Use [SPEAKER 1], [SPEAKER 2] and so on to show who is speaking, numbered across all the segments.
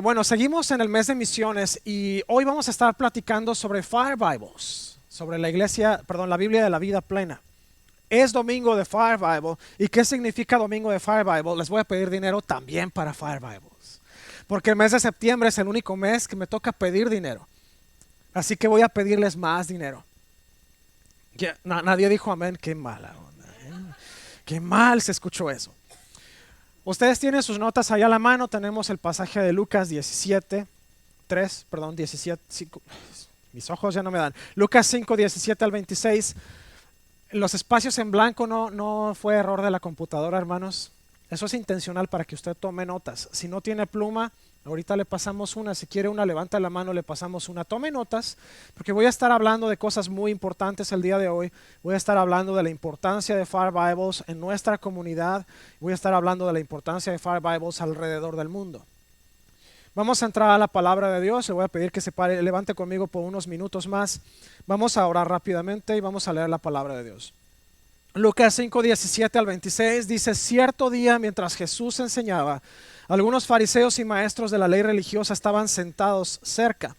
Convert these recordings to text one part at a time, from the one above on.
[SPEAKER 1] Bueno, seguimos en el mes de misiones y hoy vamos a estar platicando sobre Fire Bibles, sobre la iglesia, perdón, la Biblia de la vida plena. Es domingo de Fire Bible. ¿Y qué significa domingo de Fire Bible? Les voy a pedir dinero también para Fire Bibles. Porque el mes de septiembre es el único mes que me toca pedir dinero. Así que voy a pedirles más dinero. Nadie dijo amén, qué mala onda. Qué mal se escuchó eso. Ustedes tienen sus notas allá a la mano. Tenemos el pasaje de Lucas 17, 3, perdón, 17, 5. Mis ojos ya no me dan. Lucas 5, 17 al 26. Los espacios en blanco no fue error de la computadora, hermanos. Eso es intencional para que usted tome notas. Si no tiene pluma, ahorita le pasamos una. Si quiere una, levanta la mano, le pasamos una. Tome notas, porque voy a estar hablando de cosas muy importantes el día de hoy. Voy a estar hablando de la importancia de Fire Bibles en nuestra comunidad. Voy a estar hablando de la importancia de Fire Bibles alrededor del mundo. Vamos a entrar a la palabra de Dios. Le voy a pedir que se pare, levante conmigo por unos minutos más. Vamos a orar rápidamente y vamos a leer la palabra de Dios. Lucas 5, 17 al 26 dice: cierto día, mientras Jesús enseñaba, algunos fariseos y maestros de la ley religiosa estaban sentados cerca.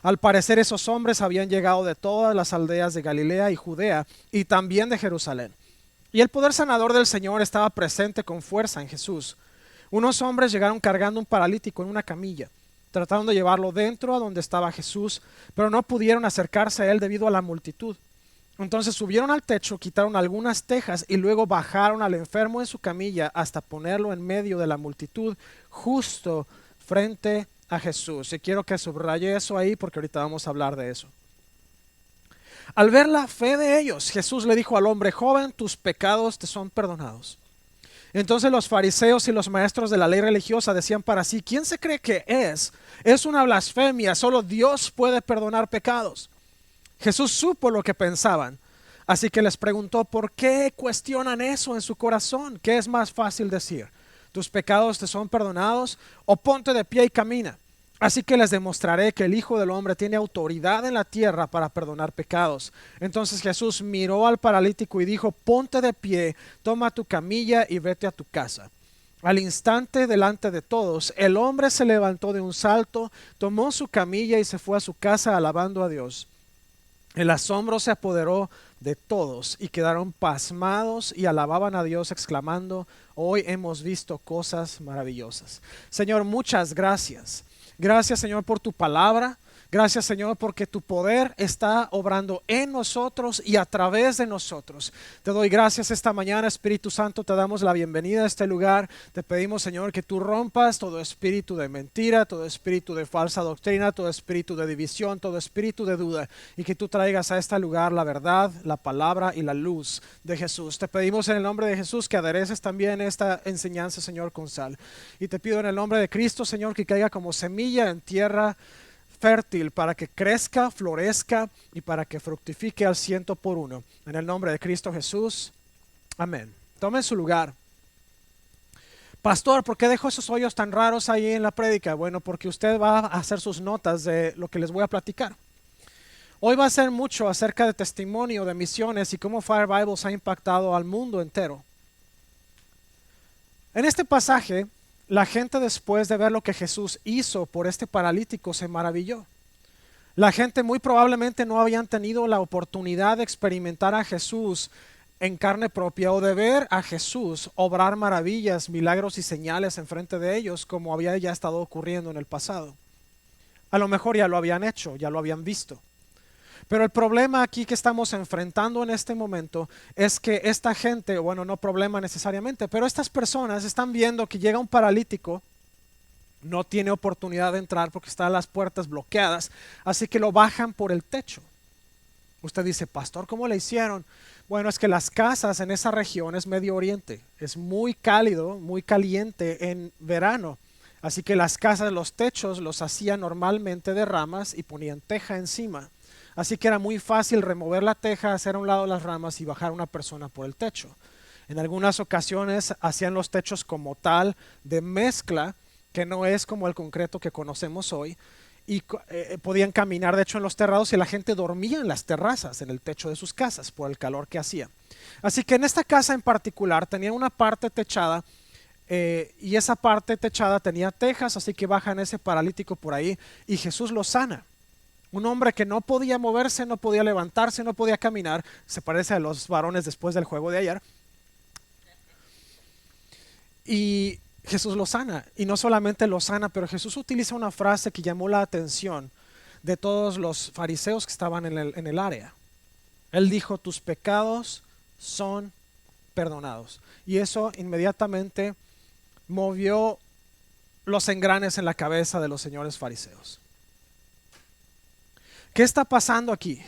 [SPEAKER 1] Al parecer esos hombres habían llegado de todas las aldeas de Galilea y Judea y también de Jerusalén. Y el poder sanador del Señor estaba presente con fuerza en Jesús. Unos hombres llegaron cargando un paralítico en una camilla. Trataron de llevarlo dentro a donde estaba Jesús, pero no pudieron acercarse a él debido a la multitud. Entonces subieron al techo, quitaron algunas tejas y luego bajaron al enfermo en su camilla hasta ponerlo en medio de la multitud, justo frente a Jesús. Y quiero que subraye eso ahí porque ahorita vamos a hablar de eso. Al ver la fe de ellos, Jesús le dijo al hombre: joven, tus pecados te son perdonados. Entonces los fariseos y los maestros de la ley religiosa decían para sí: ¿quién se cree que es? Es una blasfemia, solo Dios puede perdonar pecados. Jesús supo lo que pensaban, así que les preguntó: ¿por qué cuestionan eso en su corazón? ¿Qué es más fácil decir? ¿Tus pecados te son perdonados? ¿O ponte de pie y camina? Así que les demostraré que el Hijo del Hombre tiene autoridad en la tierra para perdonar pecados. Entonces Jesús miró al paralítico y dijo: ponte de pie, toma tu camilla y vete a tu casa. Al instante, delante de todos, el hombre se levantó de un salto, tomó su camilla y se fue a su casa alabando a Dios. El asombro se apoderó de todos y quedaron pasmados y alababan a Dios exclamando: hoy hemos visto cosas maravillosas. Señor, muchas gracias. Gracias, Señor, por tu palabra. Gracias, Señor, porque tu poder está obrando en nosotros y a través de nosotros. Te doy gracias esta mañana, Espíritu Santo. Te damos la bienvenida a este lugar. Te pedimos, Señor, que tú rompas todo espíritu de mentira, todo espíritu de falsa doctrina, todo espíritu de división, todo espíritu de duda, y que tú traigas a este lugar la verdad, la palabra y la luz de Jesús. Te pedimos en el nombre de Jesús que adereces también esta enseñanza, Señor, con sal. Y te pido en el nombre de Cristo, Señor, que caiga como semilla en tierra fértil para que crezca, florezca y para que fructifique al 100 por 1. En el nombre de Cristo Jesús. Amén. Tomen su lugar. Pastor, ¿por qué dejó esos hoyos tan raros ahí en la prédica? Bueno, porque usted va a hacer sus notas de lo que les voy a platicar. Hoy va a ser mucho acerca de testimonio de misiones y cómo Fire Bibles ha impactado al mundo entero. En este pasaje, la gente, después de ver lo que Jesús hizo por este paralítico, se maravilló. La gente muy probablemente no habían tenido la oportunidad de experimentar a Jesús en carne propia o de ver a Jesús obrar maravillas, milagros y señales enfrente de ellos, como había ya estado ocurriendo en el pasado. A lo mejor ya lo habían hecho, ya lo habían visto. Pero el problema aquí que estamos enfrentando en este momento es que esta gente, bueno, no problema necesariamente, pero estas personas están viendo que llega un paralítico, no tiene oportunidad de entrar porque están las puertas bloqueadas, así que lo bajan por el techo. Usted dice: pastor, ¿cómo le hicieron? Bueno, es que las casas en esa región es Medio Oriente, es muy cálido, muy caliente en verano. Así que las casas, los techos los hacían normalmente de ramas y ponían teja encima. Así que era muy fácil remover la teja, hacer a un lado las ramas y bajar una persona por el techo. En algunas ocasiones hacían los techos como tal de mezcla, que no es como el concreto que conocemos hoy, y podían caminar de hecho en los terrados y la gente dormía en las terrazas, en el techo de sus casas por el calor que hacía. Así que en esta casa en particular tenía una parte techada y esa parte techada tenía tejas, así que bajan ese paralítico por ahí y Jesús lo sana. Un hombre que no podía moverse, no podía levantarse, no podía caminar, se parece a los varones después del juego de ayer. Y Jesús lo sana, y no solamente lo sana, pero Jesús utiliza una frase que llamó la atención de todos los fariseos que estaban en el área. Él dijo, tus pecados son perdonados. Y eso inmediatamente movió los engranes en la cabeza de los señores fariseos. ¿Qué está pasando aquí?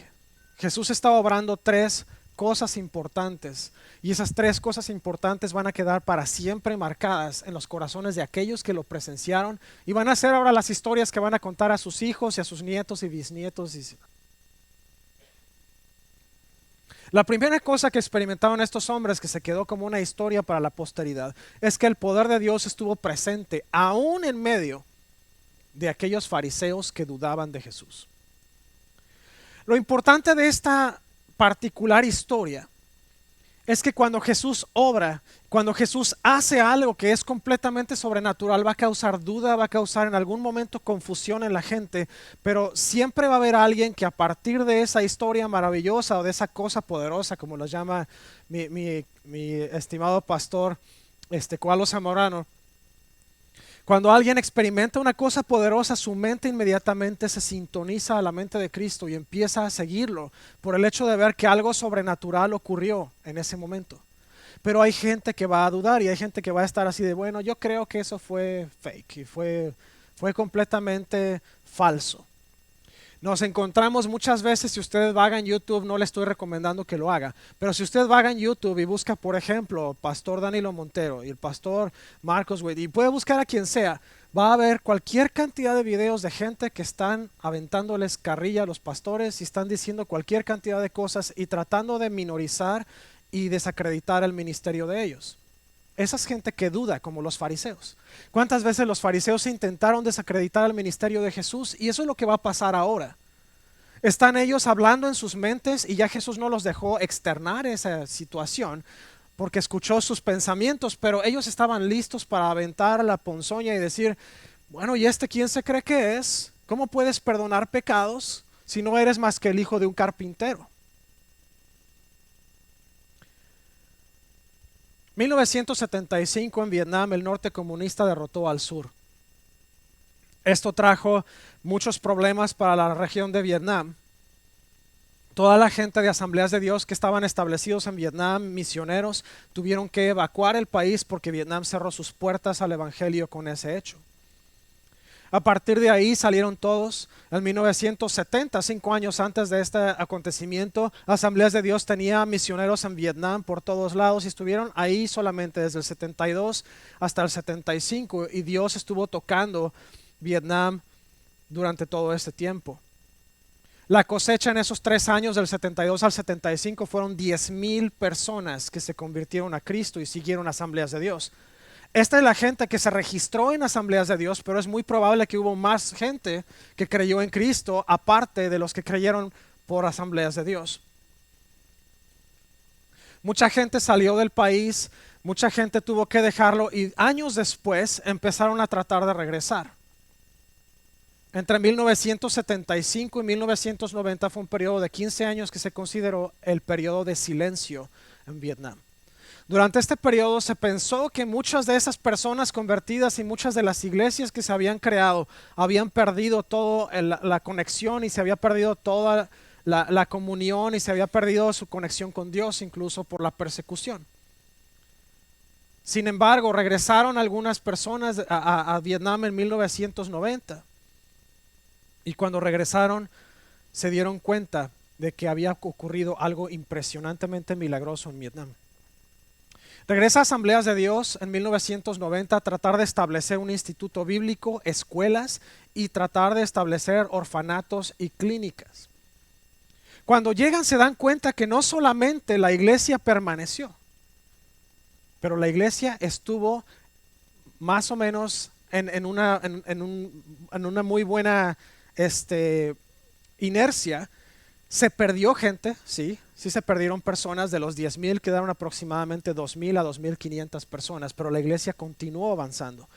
[SPEAKER 1] Jesús está obrando tres cosas importantes, y esas tres cosas importantes van a quedar para siempre marcadas en los corazones de aquellos que lo presenciaron, y van a ser ahora las historias que van a contar a sus hijos y a sus nietos y bisnietos. La primera cosa que experimentaron estos hombres, que se quedó como una historia para la posteridad, es que el poder de Dios estuvo presente aún en medio de aquellos fariseos que dudaban de Jesús. Lo importante de esta particular historia es que cuando Jesús obra, cuando Jesús hace algo que es completamente sobrenatural, va a causar duda, va a causar en algún momento confusión en la gente, pero siempre va a haber alguien que a partir de esa historia maravillosa o de esa cosa poderosa, como lo llama mi estimado pastor Koalo Zamorano, cuando alguien experimenta una cosa poderosa, su mente inmediatamente se sintoniza a la mente de Cristo y empieza a seguirlo por el hecho de ver que algo sobrenatural ocurrió en ese momento. Pero hay gente que va a dudar y hay gente que va a estar así de, bueno, yo creo que eso fue fake y fue completamente falso. Nos encontramos muchas veces, si usted va en YouTube, no le estoy recomendando que lo haga, pero si usted va en YouTube y busca, por ejemplo, Pastor Danilo Montero y el Pastor Marcos Witt, y puede buscar a quien sea, va a ver cualquier cantidad de videos de gente que están aventándoles carrilla a los pastores y están diciendo cualquier cantidad de cosas y tratando de minorizar y desacreditar el ministerio de ellos. Esa es gente que duda, como los fariseos. ¿Cuántas veces los fariseos intentaron desacreditar el ministerio de Jesús? Y eso es lo que va a pasar ahora. Están ellos hablando en sus mentes y ya Jesús no los dejó externar esa situación porque escuchó sus pensamientos, pero ellos estaban listos para aventar la ponzoña y decir, bueno, ¿y quién se cree que es? ¿Cómo puedes perdonar pecados si no eres más que el hijo de un carpintero? 1975 en Vietnam, el norte comunista derrotó al sur. Esto trajo muchos problemas para la región de Vietnam. Toda la gente de Asambleas de Dios que estaban establecidos en Vietnam, misioneros, tuvieron que evacuar el país porque Vietnam cerró sus puertas al evangelio con ese hecho. A partir de ahí salieron todos. En 1970, 5 años antes de este acontecimiento, Asambleas de Dios tenía misioneros en Vietnam por todos lados y estuvieron ahí solamente desde el 72 hasta el 75, y Dios estuvo tocando Vietnam durante todo este tiempo. La cosecha en esos 3 años, del 72 al 75, fueron 10,000 personas que se convirtieron a Cristo y siguieron Asambleas de Dios. Esta es la gente que se registró en Asambleas de Dios, pero es muy probable que hubo más gente que creyó en Cristo aparte de los que creyeron por Asambleas de Dios. Mucha gente salió del país, mucha gente tuvo que dejarlo y años después empezaron a tratar de regresar. Entre 1975 y 1990 fue un periodo de 15 años que se consideró el periodo de silencio en Vietnam. Durante este periodo se pensó que muchas de esas personas convertidas y muchas de las iglesias que se habían creado habían perdido toda la conexión y se había perdido toda la comunión y se había perdido su conexión con Dios, incluso por la persecución. Sin embargo, regresaron algunas personas a Vietnam en 1990 y cuando regresaron se dieron cuenta de que había ocurrido algo impresionantemente milagroso en Vietnam. Regresa a Asambleas de Dios en 1990 a tratar de establecer un instituto bíblico, escuelas y tratar de establecer orfanatos y clínicas. Cuando llegan se dan cuenta que no solamente la iglesia permaneció, pero la iglesia estuvo más o menos en una muy buena inercia. Se perdió gente, sí, sí se perdieron personas. De los 10,000 quedaron aproximadamente 2,000 a 2,500 personas, pero la iglesia continuó avanzando.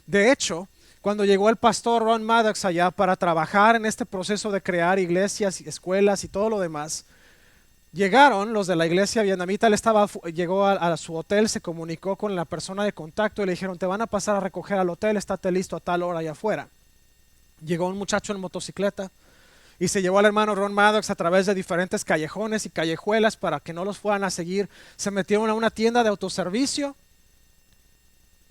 [SPEAKER 1] De hecho, cuando llegó el pastor Ron Maddox allá para trabajar en este proceso de crear iglesias, escuelas y todo lo demás, llegaron los de la iglesia vietnamita. Él llegó a su hotel, se comunicó con la persona de contacto y le dijeron: te van a pasar a recoger al hotel, estate listo a tal hora allá afuera. Llegó un muchacho en motocicleta y se llevó al hermano Ron Maddox a través de diferentes callejones y callejuelas para que no los fueran a seguir. Se metieron a una tienda de autoservicio.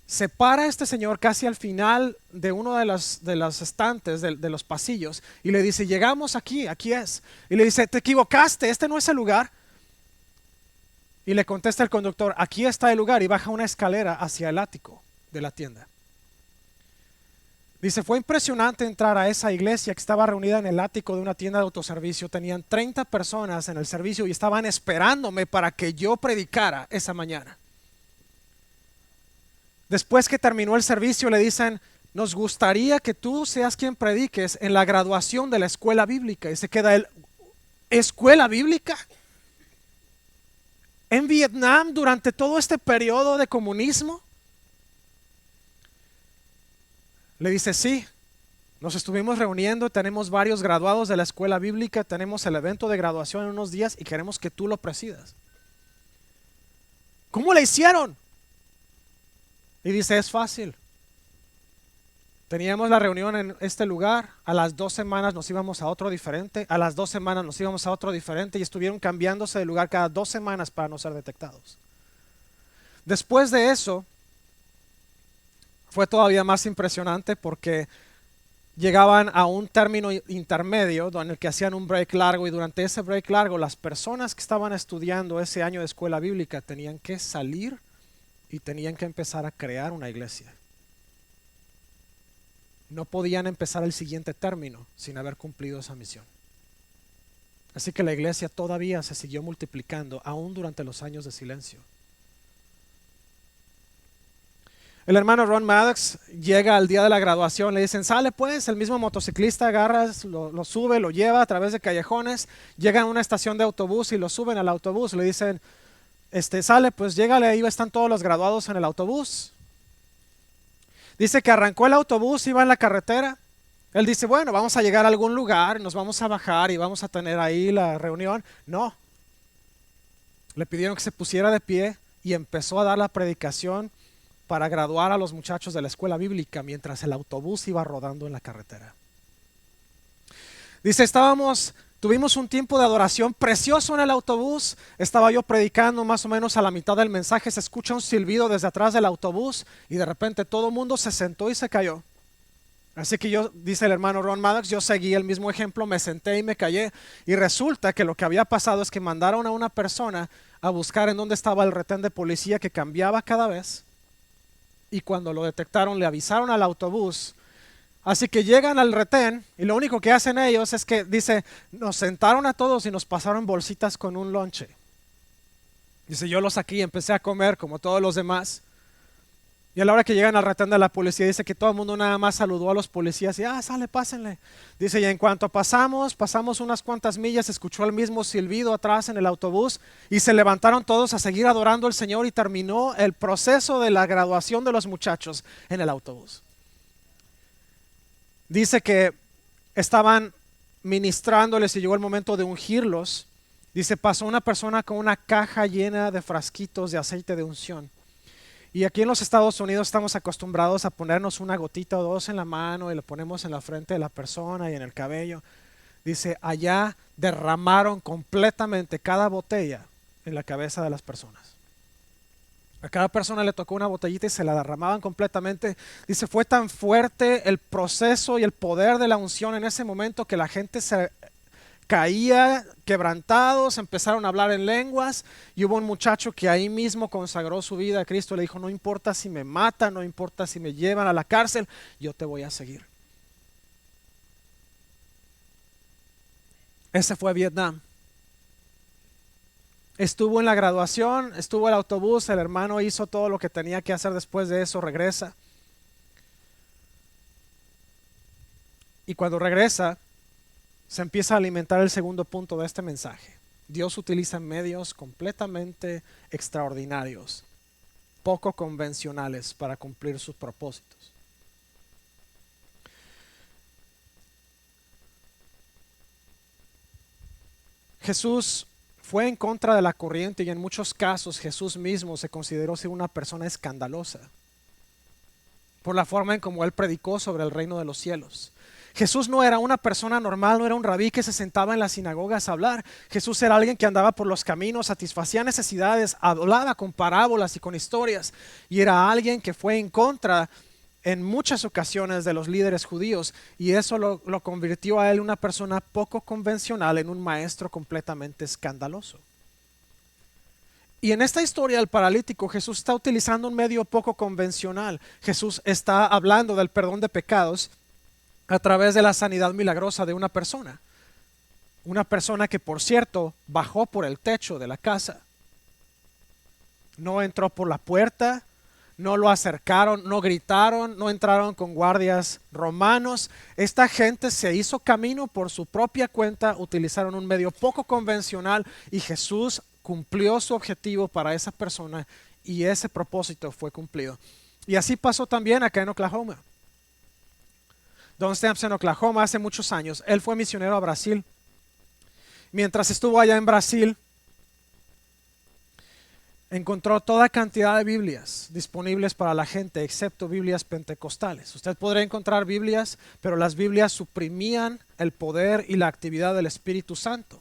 [SPEAKER 1] Se para este señor casi al final de uno de las estantes de los pasillos y le dice: llegamos aquí, aquí es. Y le dice: te equivocaste, este no es el lugar. Y le contesta el conductor: aquí está el lugar, y baja una escalera hacia el ático de la tienda. Dice: fue impresionante entrar a esa iglesia que estaba reunida en el ático de una tienda de autoservicio. Tenían 30 personas en el servicio y estaban esperándome para que yo predicara esa mañana. Después que terminó el servicio, le dicen: nos gustaría que tú seas quien prediques en la graduación de la escuela bíblica. Y se queda él: ¿escuela bíblica? ¿En Vietnam durante todo este periodo de comunismo? Le dice: sí, nos estuvimos reuniendo, tenemos varios graduados de la escuela bíblica, tenemos el evento de graduación en unos días y queremos que tú lo presidas. ¿Cómo le hicieron? Y dice: es fácil. Teníamos la reunión en este lugar, a las 2 semanas nos íbamos a otro diferente, a las 2 semanas nos íbamos a otro diferente, y estuvieron cambiándose de lugar cada 2 semanas para no ser detectados. Después de eso, fue todavía más impresionante porque llegaban a un término intermedio en el que hacían un break largo, y durante ese break largo las personas que estaban estudiando ese año de escuela bíblica tenían que salir y tenían que empezar a crear una iglesia. No podían empezar el siguiente término sin haber cumplido esa misión. Así que la iglesia todavía se siguió multiplicando aún durante los años de silencio. El hermano Ron Maddox llega al día de la graduación, le dicen: sale pues. El mismo motociclista agarra, lo sube, lo lleva a través de callejones, llega a una estación de autobús y lo suben al autobús. Le dicen: sale pues, llégale, ahí están todos los graduados en el autobús. Dice que arrancó el autobús, iba en la carretera. Él dice: bueno, vamos a llegar a algún lugar, nos vamos a bajar y vamos a tener ahí la reunión. No. Le pidieron que se pusiera de pie y empezó a dar la predicación para graduar a los muchachos de la escuela bíblica mientras el autobús iba rodando en la carretera. Dice: tuvimos un tiempo de adoración precioso en el autobús. Estaba yo predicando más o menos a la mitad del mensaje. Se escucha un silbido desde atrás del autobús y de repente todo el mundo se sentó y se cayó. Así que yo, dice el hermano Ron Maddox, yo seguí el mismo ejemplo, me senté y me callé. Y resulta que lo que había pasado es que mandaron a una persona a buscar en dónde estaba el retén de policía que cambiaba cada vez. Y cuando lo detectaron, le avisaron al autobús. Así que llegan al retén y lo único que hacen ellos es que, dice, nos sentaron a todos y nos pasaron bolsitas con un lonche. Dice: yo los saqué y empecé a comer como todos los demás. Y a la hora que llegan al retén de la policía, dice que todo el mundo nada más saludó a los policías y: sale, pásenle. Dice: y en cuanto pasamos unas cuantas millas, escuchó el mismo silbido atrás en el autobús y se levantaron todos a seguir adorando al Señor, y terminó el proceso de la graduación de los muchachos en el autobús. Dice que estaban ministrándoles y llegó el momento de ungirlos. Dice: pasó una persona con una caja llena de frasquitos de aceite de unción. Y aquí en los Estados Unidos estamos acostumbrados a ponernos una gotita o dos en la mano y lo ponemos en la frente de la persona y en el cabello. Dice: allá derramaron completamente cada botella en la cabeza de las personas. A cada persona le tocó una botellita y se la derramaban completamente. Dice: fue tan fuerte el proceso y el poder de la unción en ese momento que la gente se caía quebrantados, empezaron a hablar en lenguas, y hubo un muchacho que ahí mismo consagró su vida a Cristo. Le dijo: no importa si me matan, no importa si me llevan a la cárcel, yo te voy a seguir. Ese fue Vietnam. Estuvo en la graduación, estuvo el autobús, el hermano hizo todo lo que tenía que hacer. Después de eso regresa. Y cuando regresa, se empieza a alimentar el segundo punto de este mensaje. Dios utiliza medios completamente extraordinarios, poco convencionales para cumplir sus propósitos. Jesús fue en contra de la corriente y en muchos casos Jesús mismo se consideró ser una persona escandalosa por la forma en cómo él predicó sobre el reino de los cielos. Jesús no era una persona normal, no era un rabí que se sentaba en las sinagogas a hablar. Jesús era alguien que andaba por los caminos, satisfacía necesidades, hablaba con parábolas y con historias, y era alguien que fue en contra en muchas ocasiones de los líderes judíos, y eso lo convirtió a él una persona poco convencional, en un maestro completamente escandaloso. Y en esta historia del paralítico, Jesús está utilizando un medio poco convencional. Jesús está hablando del perdón de pecados a través de la sanidad milagrosa de una persona. Una persona que, por cierto, bajó por el techo de la casa. No entró por la puerta, no lo acercaron, no gritaron, no entraron con guardias romanos. Esta gente se hizo camino por su propia cuenta, utilizaron un medio poco convencional y Jesús cumplió su objetivo para esa persona y ese propósito fue cumplido. Y así pasó también acá en Oklahoma. Don Stamps en Oklahoma hace muchos años, él fue misionero a Brasil. Mientras estuvo allá en Brasil, encontró toda cantidad de Biblias disponibles para la gente, excepto Biblias pentecostales. Usted podrá encontrar Biblias, pero las Biblias suprimían el poder y la actividad del Espíritu Santo.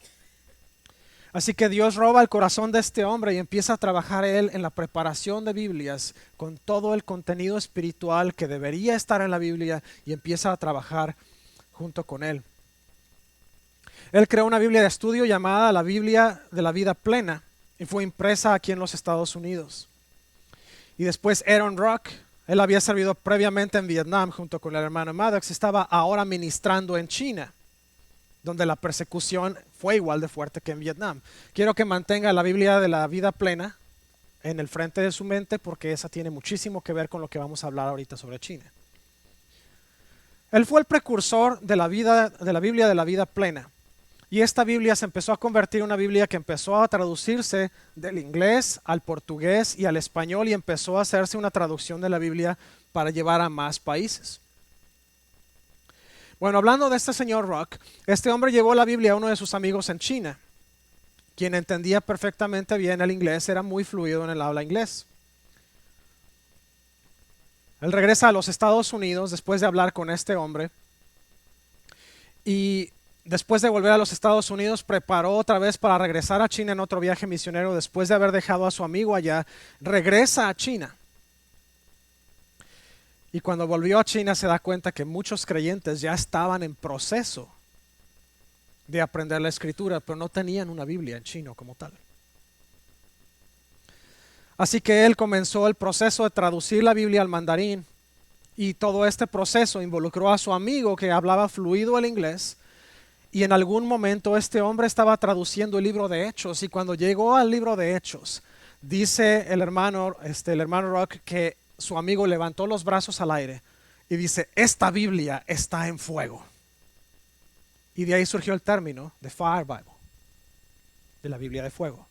[SPEAKER 1] Así que Dios roba el corazón de este hombre y empieza a trabajar él en la preparación de Biblias con todo el contenido espiritual que debería estar en la Biblia y empieza a trabajar junto con él. Él creó una Biblia de estudio llamada la Biblia de la Vida Plena y fue impresa aquí en los Estados Unidos. Y después Aaron Rock, él había servido previamente en Vietnam junto con el hermano Maddox, estaba ahora ministrando en China, donde la persecución fue igual de fuerte que en Vietnam. Quiero que mantenga la Biblia de la Vida Plena en el frente de su mente porque esa tiene muchísimo que ver con lo que vamos a hablar ahorita sobre China. Él fue el precursor de la Biblia de la Vida Plena. Y esta Biblia se empezó a convertir en una Biblia que empezó a traducirse del inglés al portugués y al español y empezó a hacerse una traducción de la Biblia para llevar a más países. Bueno, hablando de este señor Rock, este hombre llevó la Biblia a uno de sus amigos en China, quien entendía perfectamente bien el inglés, era muy fluido en el habla inglés. Él regresa a los Estados Unidos después de hablar con este hombre y después de volver a los Estados Unidos preparó otra vez para regresar a China en otro viaje misionero. Después de haber dejado a su amigo allá, regresa a China. Y cuando volvió a China se da cuenta que muchos creyentes ya estaban en proceso de aprender la escritura, pero no tenían una Biblia en chino como tal. Así que él comenzó el proceso de traducir la Biblia al mandarín y todo este proceso involucró a su amigo que hablaba fluido el inglés y en algún momento este hombre estaba traduciendo el libro de Hechos y cuando llegó al libro de Hechos dice el hermano Rock que su amigo levantó los brazos al aire y dice, esta Biblia está en fuego. Y de ahí surgió el término de Fire Bible, de la Biblia de fuego.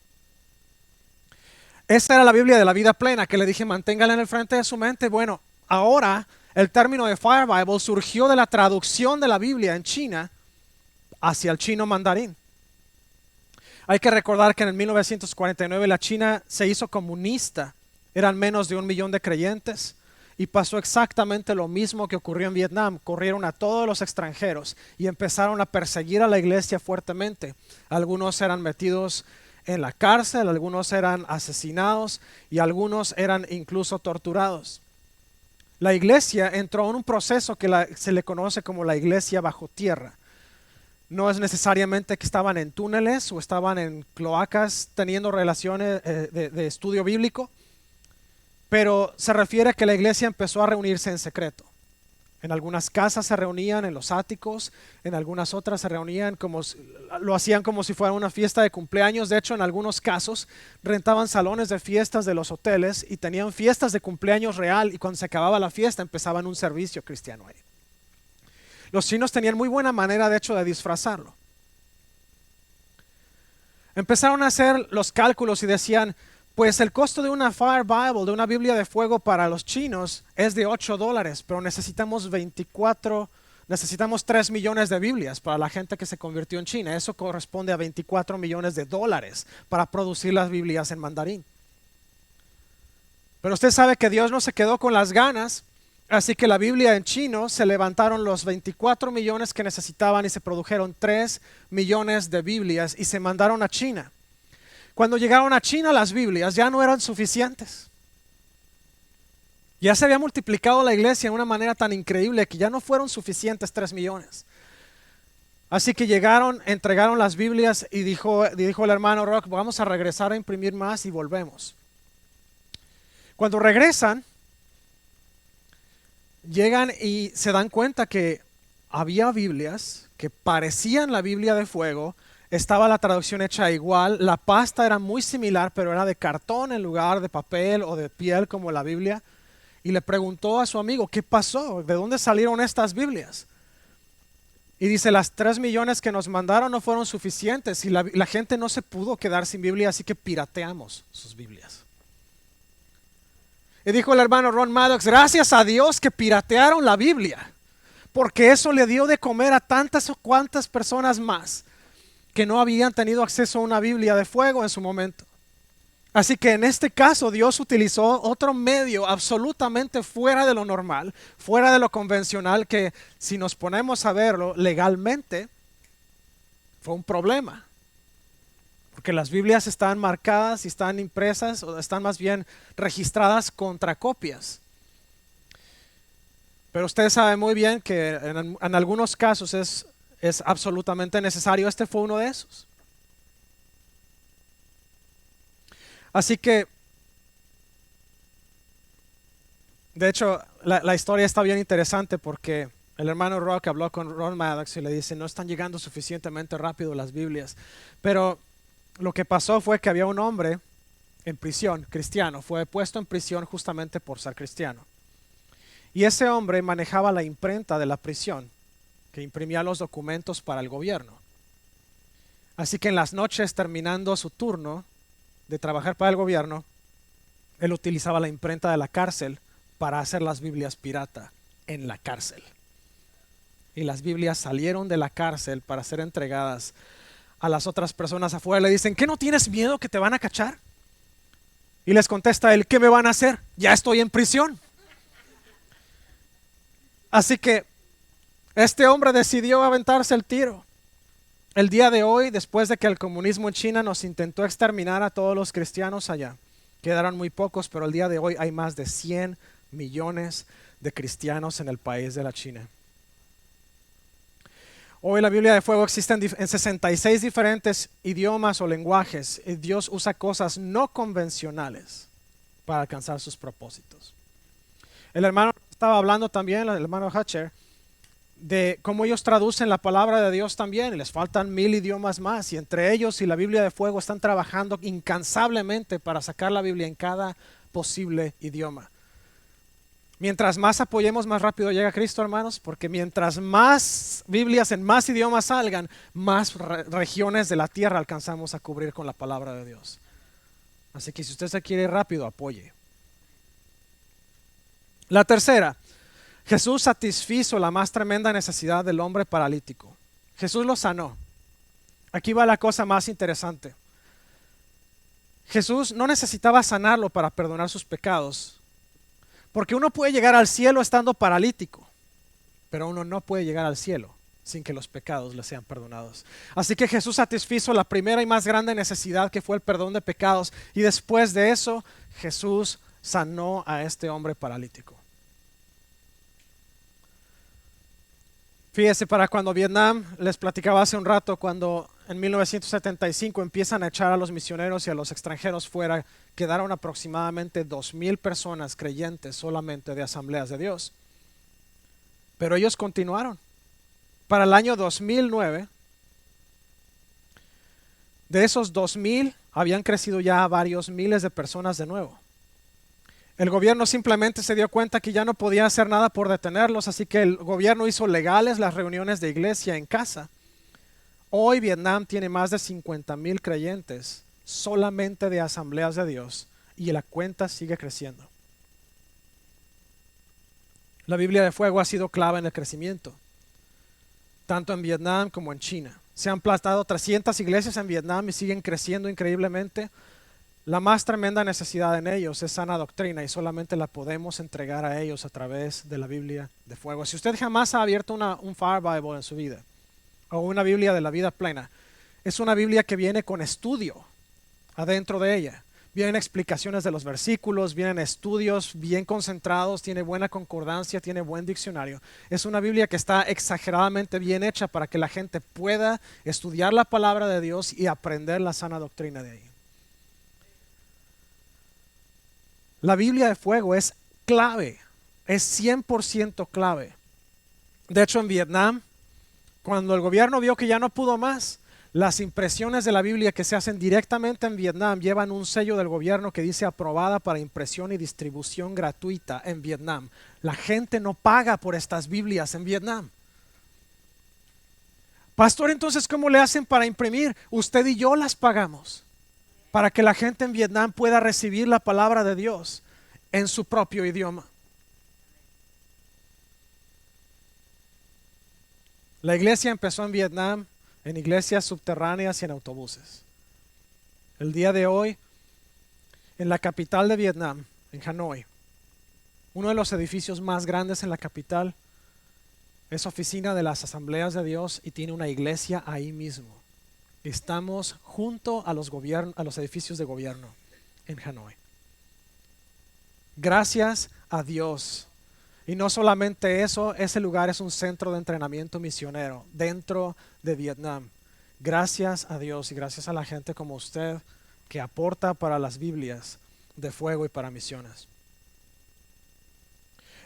[SPEAKER 1] Esta era la Biblia de la Vida Plena que le dije, manténgala en el frente de su mente. Bueno, ahora el término de Fire Bible surgió de la traducción de la Biblia en China hacia el chino mandarín. Hay que recordar que en el 1949 la China se hizo comunista. Eran menos de 1 millón de creyentes y pasó exactamente lo mismo que ocurrió en Vietnam. Corrieron a todos los extranjeros y empezaron a perseguir a la iglesia fuertemente. Algunos eran metidos en la cárcel, algunos eran asesinados y algunos eran incluso torturados. La iglesia entró en un proceso que se le conoce como la iglesia bajo tierra. No es necesariamente que estaban en túneles o estaban en cloacas teniendo relaciones de estudio bíblico. Pero se refiere a que la iglesia empezó a reunirse en secreto. En algunas casas se reunían en los áticos, en algunas otras se reunían lo hacían como si fuera una fiesta de cumpleaños. De hecho, en algunos casos rentaban salones de fiestas de los hoteles y tenían fiestas de cumpleaños real y cuando se acababa la fiesta empezaban un servicio cristiano ahí. Los chinos tenían muy buena manera, de hecho, de disfrazarlo. empezaron a hacer los cálculos y decían, pues el costo de una Fire Bible, de una Biblia de fuego para los chinos es de $8, pero necesitamos 3 millones de Biblias para la gente que se convirtió en China. Eso corresponde a $24 millones para producir las Biblias en mandarín. Pero usted sabe que Dios no se quedó con las ganas, así que la Biblia en chino se levantaron los 24 millones que necesitaban y se produjeron 3 millones de Biblias y se mandaron a China. Cuando llegaron a China las Biblias ya no eran suficientes. Ya se había multiplicado la iglesia de una manera tan increíble que ya no fueron suficientes 3 millones. Así que llegaron, entregaron las Biblias y dijo el hermano Rock, vamos a regresar a imprimir más y volvemos. Cuando regresan, llegan y se dan cuenta que había Biblias que parecían la Biblia de fuego, estaba la traducción hecha igual, la pasta era muy similar, pero era de cartón en lugar de papel o de piel como la Biblia. Y le preguntó a su amigo, ¿qué pasó? ¿De dónde salieron estas Biblias? Y dice, las 3 millones que nos mandaron no fueron suficientes y la gente no se pudo quedar sin Biblia, así que pirateamos sus Biblias. Y dijo el hermano Ron Maddox, gracias a Dios que piratearon la Biblia, porque eso le dio de comer a tantas o cuantas personas más que no habían tenido acceso a una Biblia de fuego en su momento. Así que en este caso Dios utilizó otro medio absolutamente fuera de lo normal, fuera de lo convencional, que si nos ponemos a verlo legalmente fue un problema. Porque las Biblias están marcadas y están impresas o están más bien registradas contra copias. Pero usted sabe muy bien que en algunos casos es absolutamente necesario. Este fue uno de esos. Así que, de hecho, la historia está bien interesante porque el hermano Rock habló con Ron Maddox y le dice, no están llegando suficientemente rápido las Biblias. Pero lo que pasó fue que había un hombre en prisión, cristiano, fue puesto en prisión justamente por ser cristiano. Y ese hombre manejaba la imprenta de la prisión, que imprimía los documentos para el gobierno. Así que en las noches, terminando su turno de trabajar para el gobierno, él utilizaba la imprenta de la cárcel para hacer las Biblias pirata en la cárcel. Y las Biblias salieron de la cárcel para ser entregadas a las otras personas afuera. Le dicen, ¿qué no tienes miedo que te van a cachar? Y les contesta él, ¿qué me van a hacer? Ya estoy en prisión. Así que este hombre decidió aventarse el tiro. El día de hoy, después de que el comunismo en China nos intentó exterminar a todos los cristianos allá, quedaron muy pocos, pero el día de hoy hay más de 100 millones de cristianos en el país de la China. Hoy la Biblia de fuego existe en 66 diferentes idiomas o lenguajes y Dios usa cosas no convencionales para alcanzar sus propósitos. El hermano estaba hablando también, el hermano Hatcher, de cómo ellos traducen la palabra de Dios también y les faltan 1000 idiomas más y entre ellos y la Biblia de fuego están trabajando incansablemente para sacar la Biblia en cada posible idioma. Mientras más apoyemos, más rápido llega Cristo, hermanos, porque mientras más Biblias en más idiomas salgan, más regiones de la tierra alcanzamos a cubrir con la palabra de Dios. Así que si usted se quiere ir rápido, apoye. La tercera, Jesús satisfizo la más tremenda necesidad del hombre paralítico. Jesús lo sanó. Aquí va la cosa más interesante. Jesús no necesitaba sanarlo para perdonar sus pecados. Porque uno puede llegar al cielo estando paralítico, pero uno no puede llegar al cielo sin que los pecados le sean perdonados. Así que Jesús satisfizo la primera y más grande necesidad, que fue el perdón de pecados, y después de eso Jesús sanó a este hombre paralítico. Fíjese, para cuando Vietnam, les platicaba hace un rato, cuando en 1975 empiezan a echar a los misioneros y a los extranjeros fuera, quedaron aproximadamente 2000 personas creyentes solamente de Asambleas de Dios. Pero ellos continuaron. Para el año 2009, de esos 2000 habían crecido ya varios miles de personas de nuevo. El gobierno simplemente se dio cuenta que ya no podía hacer nada por detenerlos, así que el gobierno hizo legales las reuniones de iglesia en casa, Hoy Vietnam tiene más de 50,000 creyentes solamente de Asambleas de Dios y la cuenta sigue creciendo. La Biblia de Fuego ha sido clave en el crecimiento, tanto en Vietnam como en China. Se han plantado 300 iglesias en Vietnam y siguen creciendo increíblemente. La más tremenda necesidad en ellos es sana doctrina y solamente la podemos entregar a ellos a través de la Biblia de Fuego. Si usted jamás ha abierto un Fire Bible en su vida o una Biblia de la vida plena, es una Biblia que viene con estudio adentro de ella. Vienen explicaciones de los versículos, vienen estudios bien concentrados, tiene buena concordancia, tiene buen diccionario. Es una Biblia que está exageradamente bien hecha para que la gente pueda estudiar la palabra de Dios y aprender la sana doctrina de ahí. La Biblia de Fuego es clave, es 100% clave. De hecho, en Vietnam, cuando el gobierno vio que ya no pudo más, las impresiones de la Biblia que se hacen directamente en Vietnam llevan un sello del gobierno que dice aprobada para impresión y distribución gratuita en Vietnam. La gente no paga por estas Biblias en Vietnam. Pastor, entonces, ¿cómo le hacen para imprimir? Usted y yo las pagamos para que la gente en Vietnam pueda recibir la palabra de Dios en su propio idioma. La iglesia empezó en Vietnam en iglesias subterráneas y en autobuses. El día de hoy, en la capital de Vietnam, en Hanoi, uno de los edificios más grandes en la capital es oficina de las Asambleas de Dios y tiene una iglesia ahí mismo. Estamos junto a los edificios de gobierno en Hanoi. Gracias a Dios. Y no solamente eso, ese lugar es un centro de entrenamiento misionero dentro de Vietnam. Gracias a Dios y gracias a la gente como usted que aporta para las Biblias de Fuego y para misiones.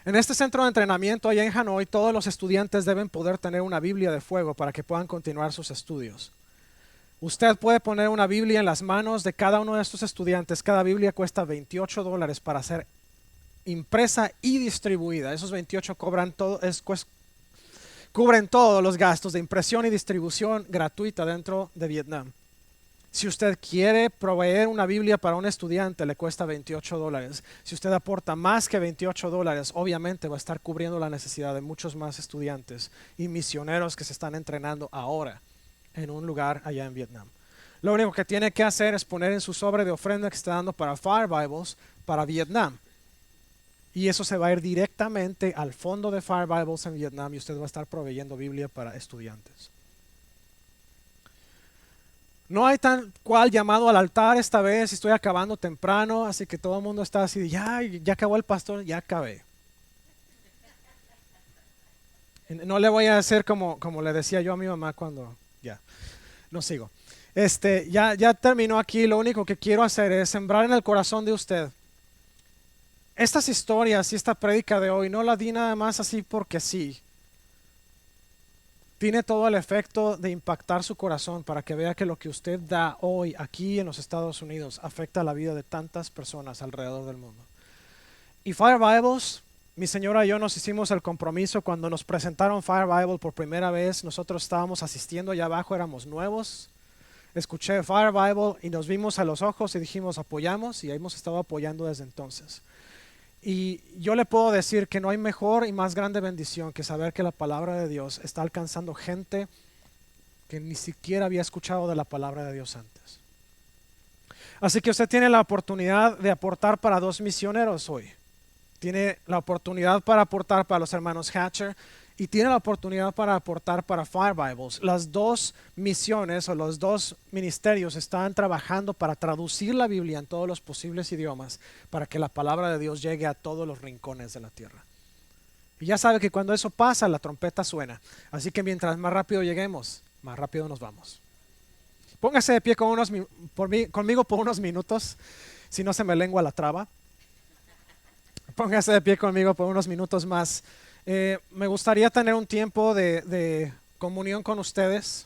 [SPEAKER 1] En este centro de entrenamiento allá en Hanoi, todos los estudiantes deben poder tener una Biblia de Fuego para que puedan continuar sus estudios. Usted puede poner una Biblia en las manos de cada uno de estos estudiantes. Cada Biblia cuesta $28 para ser impresa y distribuida. Esos 28 cubren todos los gastos de impresión y distribución gratuita dentro de Vietnam. Si usted quiere proveer una Biblia para un estudiante, le cuesta $28. Si usted aporta más que $28, obviamente va a estar cubriendo la necesidad de muchos más estudiantes y misioneros que se están entrenando ahora en un lugar allá en Vietnam. Lo único que tiene que hacer es poner en su sobre de ofrenda que está dando para Fire Bibles para Vietnam. Y eso se va a ir directamente al fondo de Fire Bibles en Vietnam y usted va a estar proveyendo Biblia para estudiantes. No hay tal cual llamado al altar esta vez, estoy acabando temprano, así que todo el mundo está así, ya acabó el pastor, ya acabé. No le voy a hacer como le decía yo a mi mamá cuando, no sigo. Ya terminó aquí, lo único que quiero hacer es sembrar en el corazón de usted. Estas historias y esta prédica de hoy no la di nada más así porque sí. Tiene todo el efecto de impactar su corazón para que vea que lo que usted da hoy aquí en los Estados Unidos afecta la vida de tantas personas alrededor del mundo. Y Fire Bibles, mi señora y yo nos hicimos el compromiso cuando nos presentaron Fire Bible por primera vez. Nosotros estábamos asistiendo allá abajo, éramos nuevos. Escuché Fire Bible y nos vimos a los ojos y dijimos apoyamos y hemos estado apoyando desde entonces. Y yo le puedo decir que no hay mejor y más grande bendición que saber que la palabra de Dios está alcanzando gente que ni siquiera había escuchado de la palabra de Dios antes. Así que usted tiene la oportunidad de aportar para 2 misioneros hoy. Tiene la oportunidad para aportar para los hermanos Hatcher y tiene la oportunidad para aportar para Fire Bibles. Las 2 misiones o los 2 ministerios están trabajando para traducir la Biblia en todos los posibles idiomas para que la palabra de Dios llegue a todos los rincones de la tierra. Y ya sabe que cuando eso pasa, la trompeta suena. Así que mientras más rápido lleguemos, más rápido nos vamos. Póngase de pie conmigo por unos minutos, si no se me lengua la traba. Póngase de pie conmigo por unos minutos más. Me gustaría tener un tiempo de comunión con ustedes,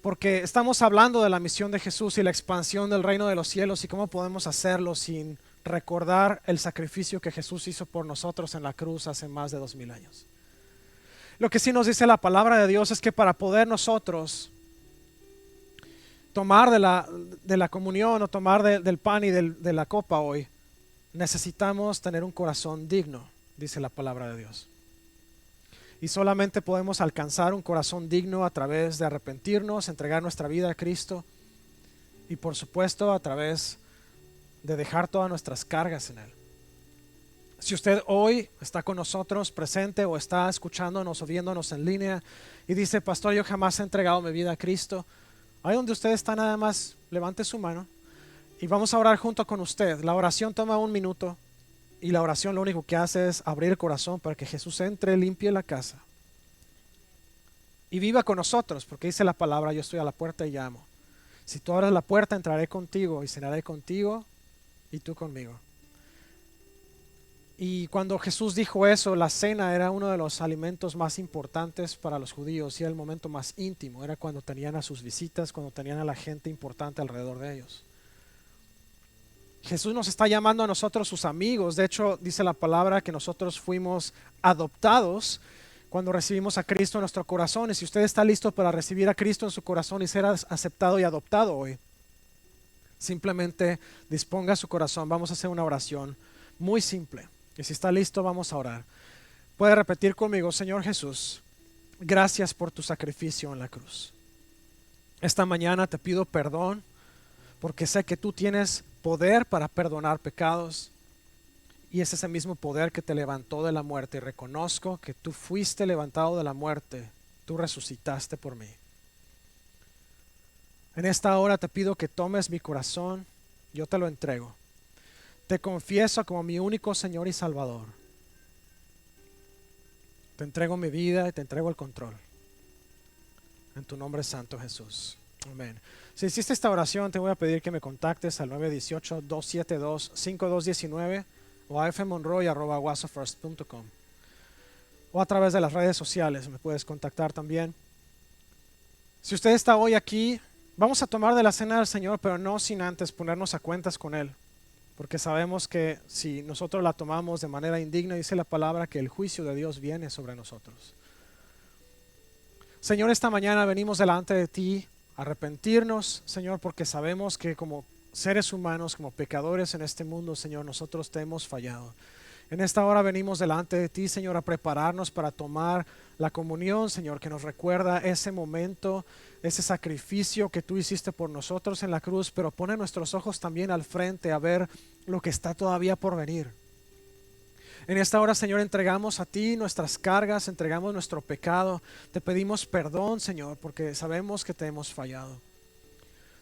[SPEAKER 1] porque estamos hablando de la misión de Jesús y la expansión del reino de los cielos y cómo podemos hacerlo sin recordar el sacrificio que Jesús hizo por nosotros en la cruz hace más de 2000 años. Lo que sí nos dice la palabra de Dios es que para poder nosotros tomar de la comunión o tomar del pan y de la copa hoy, necesitamos tener un corazón digno, dice la palabra de Dios. Y solamente podemos alcanzar un corazón digno a través de arrepentirnos, entregar nuestra vida a Cristo y por supuesto a través de dejar todas nuestras cargas en Él. Si usted hoy está con nosotros presente o está escuchándonos o viéndonos en línea y dice, pastor, yo jamás he entregado mi vida a Cristo, ahí donde usted está nada más levante su mano y vamos a orar junto con usted. La oración toma 1 minuto y la oración lo único que hace es abrir el corazón para que Jesús entre, limpie la casa y viva con nosotros, porque dice la palabra, yo estoy a la puerta y llamo. Si tú abres la puerta, entraré contigo y cenaré contigo y tú conmigo. Y cuando Jesús dijo eso, la cena era uno de los alimentos más importantes para los judíos y era el momento más íntimo, era cuando tenían a sus visitas, cuando tenían a la gente importante alrededor de ellos. Jesús nos está llamando a nosotros sus amigos. De hecho, dice la palabra que nosotros fuimos adoptados cuando recibimos a Cristo en nuestro corazón. Y si usted está listo para recibir a Cristo en su corazón y ser aceptado y adoptado hoy, simplemente disponga su corazón. Vamos a hacer una oración muy simple. Y si está listo, vamos a orar. Puede repetir conmigo: Señor Jesús, gracias por tu sacrificio en la cruz. Esta mañana te pido perdón porque sé que tú tienes poder para perdonar pecados y es ese mismo poder que te levantó de la muerte. Y reconozco que tú fuiste levantado de la muerte, tú resucitaste por mí. En esta hora te pido que tomes mi corazón, yo te lo entrego. Te confieso como mi único Señor y Salvador. Te entrego mi vida y te entrego el control. En tu nombre santo, Jesús. Amén. Si hiciste esta oración, te voy a pedir que me contactes al 918-272-5219 o a fmonroy@wasafirst.com o a través de las redes sociales me puedes contactar también. Si usted está hoy aquí, vamos a tomar de la cena del Señor, pero no sin antes ponernos a cuentas con Él, porque sabemos que si nosotros la tomamos de manera indigna, dice la palabra que el juicio de Dios viene sobre nosotros. Señor, esta mañana venimos delante de ti a arrepentirnos, Señor, porque sabemos que como seres humanos, como pecadores en este mundo, Señor, nosotros te hemos fallado. En esta hora venimos delante de ti, Señor, a prepararnos para tomar la comunión, Señor, que nos recuerda ese momento, ese sacrificio que tú hiciste por nosotros en la cruz, pero pone nuestros ojos también al frente a ver lo que está todavía por venir. En esta hora, Señor, entregamos a ti nuestras cargas, entregamos nuestro pecado. Te pedimos perdón, Señor, porque sabemos que te hemos fallado.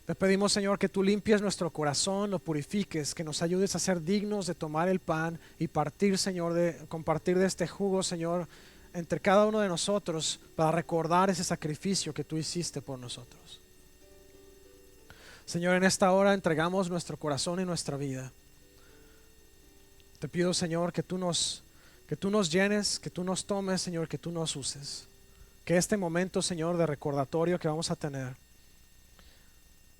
[SPEAKER 1] Te pedimos, Señor, que tú limpies nuestro corazón, lo purifiques, que nos ayudes a ser dignos de tomar el pan y partir, Señor, de compartir de este jugo, Señor, entre cada uno de nosotros para recordar ese sacrificio que tú hiciste por nosotros. Señor, en esta hora entregamos nuestro corazón y nuestra vida. Te pido, Señor, que tú nos llenes, que tú nos tomes, Señor, que tú nos uses. Que este momento, Señor, de recordatorio que vamos a tener,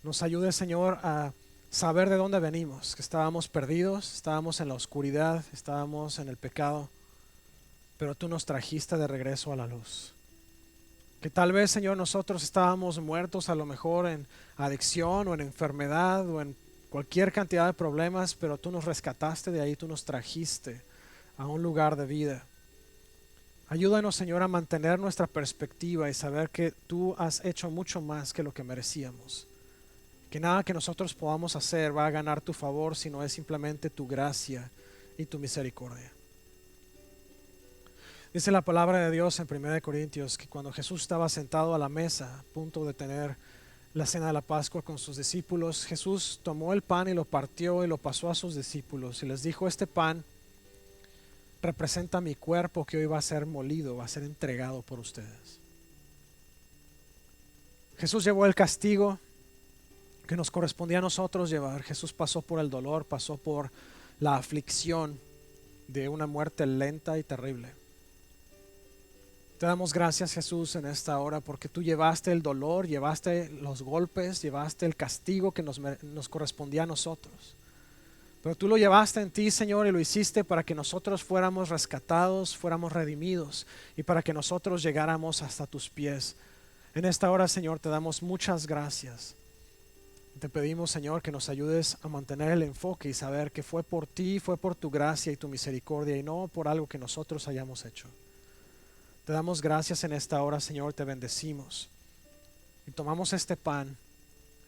[SPEAKER 1] nos ayude, Señor, a saber de dónde venimos, que estábamos perdidos, estábamos en la oscuridad, estábamos en el pecado, pero tú nos trajiste de regreso a la luz. Que tal vez, Señor, nosotros estábamos muertos a lo mejor en adicción o en enfermedad o en cualquier cantidad de problemas, pero tú nos rescataste de ahí, tú nos trajiste a un lugar de vida. Ayúdanos, Señor, a mantener nuestra perspectiva y saber que tú has hecho mucho más que lo que merecíamos. Que nada que nosotros podamos hacer va a ganar tu favor, sino es simplemente tu gracia y tu misericordia. Dice la palabra de Dios en 1 Corintios que cuando Jesús estaba sentado a la mesa, a punto de tener la cena de la Pascua con sus discípulos, Jesús tomó el pan y lo partió y lo pasó a sus discípulos y les dijo: este pan representa mi cuerpo que hoy va a ser molido, va a ser entregado por ustedes. Jesús llevó el castigo que nos correspondía a nosotros llevar. Jesús pasó por el dolor, pasó por la aflicción de una muerte lenta y terrible. Te damos gracias, Jesús, en esta hora porque tú llevaste el dolor, llevaste los golpes, llevaste el castigo que nos correspondía a nosotros. Pero tú lo llevaste en ti, Señor, y lo hiciste para que nosotros fuéramos rescatados, fuéramos redimidos y para que nosotros llegáramos hasta tus pies. En esta hora, Señor, te damos muchas gracias. Te pedimos, Señor, que nos ayudes a mantener el enfoque y saber que fue por ti, fue por tu gracia y tu misericordia y no por algo que nosotros hayamos hecho. Te damos gracias en esta hora, Señor, te bendecimos. Y tomamos este pan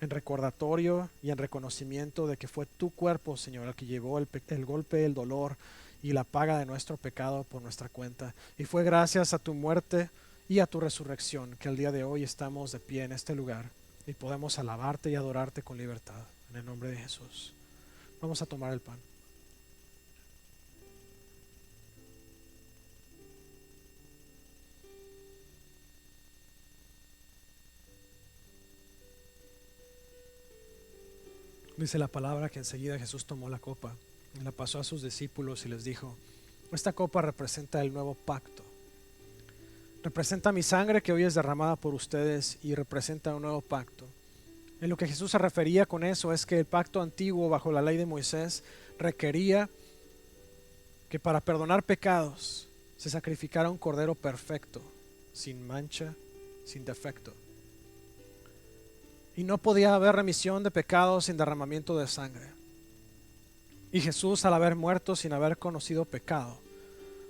[SPEAKER 1] en recordatorio y en reconocimiento de que fue tu cuerpo, Señor, el que llevó el golpe, el dolor y la paga de nuestro pecado por nuestra cuenta. Y fue gracias a tu muerte y a tu resurrección que el día de hoy estamos de pie en este lugar y podemos alabarte y adorarte con libertad. En el nombre de Jesús. Vamos a tomar el pan. Dice la palabra que enseguida Jesús tomó la copa y la pasó a sus discípulos y les dijo: esta copa representa el nuevo pacto. Representa mi sangre que hoy es derramada por ustedes y representa un nuevo pacto. En lo que Jesús se refería con eso es que el pacto antiguo bajo la ley de Moisés requería que para perdonar pecados se sacrificara un cordero perfecto, sin mancha, sin defecto. Y no podía haber remisión de pecados sin derramamiento de sangre. Y Jesús, al haber muerto sin haber conocido pecado,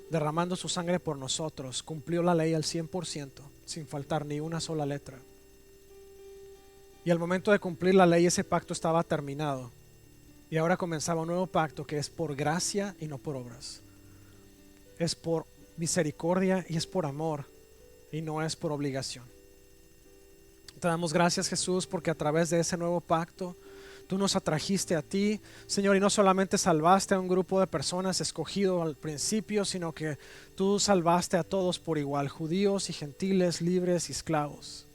[SPEAKER 1] derramando su sangre por nosotros, cumplió la ley al 100%, sin faltar ni una sola letra. Y al momento de cumplir la ley, ese pacto estaba terminado. Y ahora comenzaba un nuevo pacto que es por gracia y no por obras. Es por misericordia y es por amor y no es por obligación. Te damos gracias, Jesús, porque a través de ese nuevo pacto tú nos atrajiste a ti, Señor, y no solamente salvaste a un grupo de personas escogido al principio, sino que tú salvaste a todos por igual, judíos y gentiles, libres y esclavos.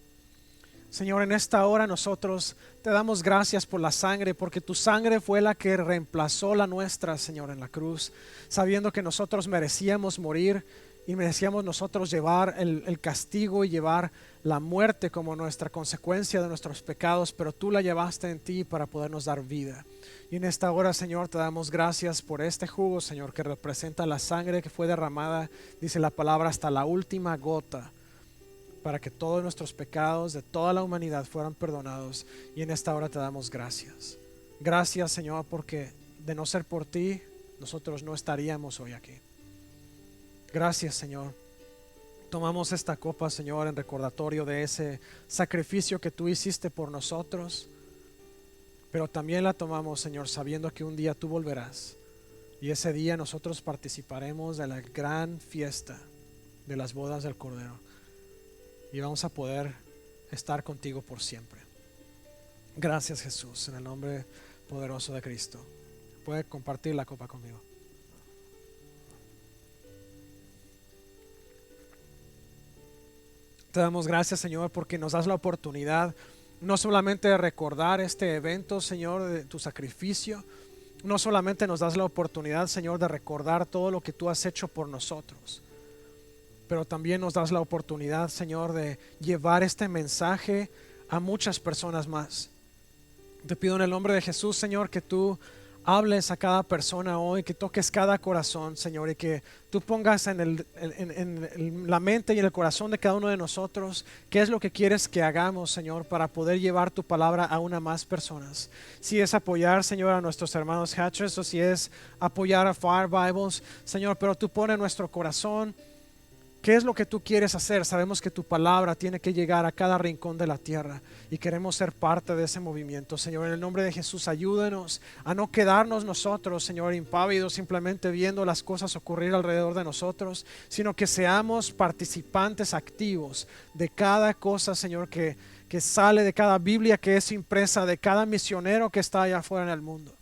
[SPEAKER 1] Señor, en esta hora nosotros te damos gracias por la sangre, porque tu sangre fue la que reemplazó la nuestra, Señor, en la cruz, sabiendo que nosotros merecíamos morir y merecíamos nosotros llevar el castigo y llevar la muerte como nuestra consecuencia de nuestros pecados, pero tú la llevaste en ti para podernos dar vida. Y en esta hora, Señor, te damos gracias por este jugo, Señor, que representa la sangre que fue derramada, dice la palabra, hasta la última gota, para que todos nuestros pecados de toda la humanidad fueran perdonados. Y en esta hora te damos gracias. Gracias, Señor, porque de no ser por ti, nosotros no estaríamos hoy aquí. Gracias, Señor. Tomamos esta copa, Señor, en recordatorio de ese sacrificio que tú hiciste por nosotros, pero también la tomamos, Señor, sabiendo que un día tú volverás y ese día nosotros participaremos de la gran fiesta de las bodas del Cordero y vamos a poder estar contigo por siempre. Gracias, Jesús, en el nombre poderoso de Cristo. Puede compartir la copa conmigo. Te damos gracias, Señor, porque nos das la oportunidad no solamente de recordar este evento, Señor, de tu sacrificio, no solamente nos das la oportunidad, Señor, de recordar todo lo que tú has hecho por nosotros, pero también nos das la oportunidad, Señor, de llevar este mensaje a muchas personas más. Te pido en el nombre de Jesús, Señor, que tú hables a cada persona hoy, que toques cada corazón, Señor, y que tú pongas en la mente y en el corazón de cada uno de nosotros qué es lo que quieres que hagamos, Señor, para poder llevar tu palabra a una más personas. Si es apoyar, Señor, a nuestros hermanos Hatchers, o si es apoyar a Fire Bibles, Señor, pero tú pones en nuestro corazón qué es lo que tú quieres hacer. Sabemos que tu palabra tiene que llegar a cada rincón de la tierra y queremos ser parte de ese movimiento. Señor, en el nombre de Jesús, ayúdenos a no quedarnos nosotros, Señor, impávidos, simplemente viendo las cosas ocurrir alrededor de nosotros, sino que seamos participantes activos de cada cosa, Señor, que sale de cada Biblia que es impresa, de cada misionero que está allá afuera en el mundo.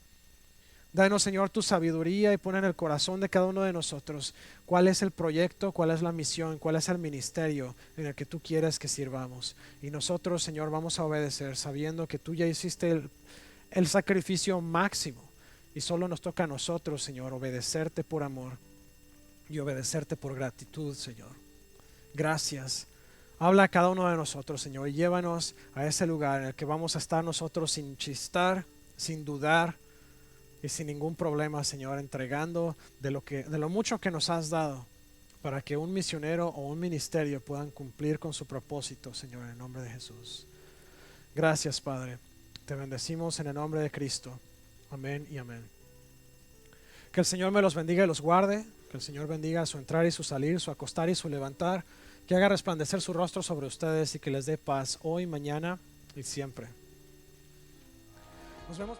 [SPEAKER 1] Danos, Señor, tu sabiduría y pon en el corazón de cada uno de nosotros cuál es el proyecto, cuál es la misión, cuál es el ministerio en el que tú quieres que sirvamos. Y nosotros, Señor, vamos a obedecer sabiendo que tú ya hiciste el sacrificio máximo y solo nos toca a nosotros, Señor, obedecerte por amor y obedecerte por gratitud, Señor. Gracias. Habla a cada uno de nosotros, Señor, y llévanos a ese lugar en el que vamos a estar nosotros sin chistar, sin dudar, y sin ningún problema, Señor, entregando de lo mucho que nos has dado para que un misionero o un ministerio puedan cumplir con su propósito, Señor, en el nombre de Jesús. Gracias, Padre. Te bendecimos en el nombre de Cristo. Amén y amén. Que el Señor me los bendiga y los guarde. Que el Señor bendiga su entrar y su salir, su acostar y su levantar. Que haga resplandecer su rostro sobre ustedes y que les dé paz hoy, mañana y siempre. Nos vemos.